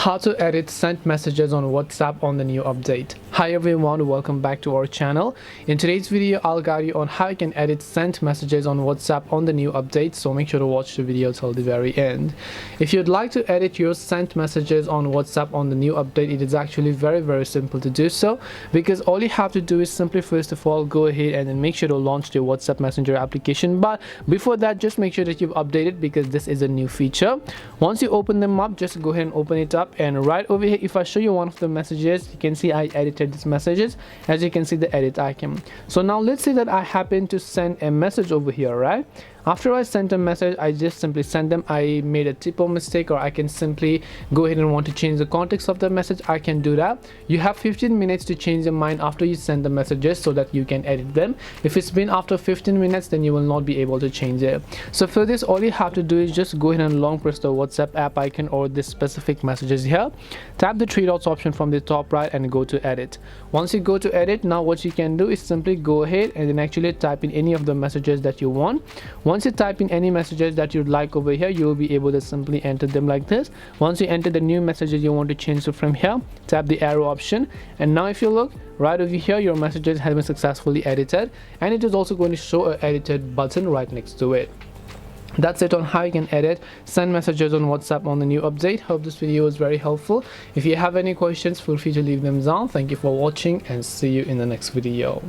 How to edit sent messages on WhatsApp on the new update. Hi everyone, welcome back to our channel. In today's video I'll guide you on how you can edit sent messages on WhatsApp on the new update, so make sure to watch the video till the very end. If you'd like to edit your sent messages on WhatsApp on the new update, it is actually very simple to do so, because all you have to do is simply first of all go ahead and then make sure to launch your WhatsApp Messenger application. But before that, just make sure that you've updated, because this is a new feature. Once you open them up, just go ahead and open it up, and right over here, if I show you one of the messages, you can see I edited these messages. As you can see, the edit icon. So now let's say that I happen to send a message over here, right? After I sent a message, I just simply send them. I made a typo mistake, or I can simply go ahead and want to change the context of the message. I can do that. You have 15 minutes to change your mind after you send the messages so that you can edit them. If it's been after 15 minutes, then you will not be able to change it. So for this, all you have to do is just go ahead and long press the WhatsApp app icon or this specific messages here. Tap the three dots option from the top right and go to edit. Once you go to edit, now what you can do is simply go ahead and then actually type in any of the messages that you want. Once you type in any messages that you'd like over here, you will be able to simply enter them like this. Once you enter the new messages you want to change from here, tap the arrow option, and now if you look right over here, your messages have been successfully edited, and it is also going to show an edited button right next to it. That's it on how you can edit send messages on WhatsApp on the new update. Hope this video was very helpful. If you have any questions, feel free to leave them down. Thank you for watching, and see you in the next video.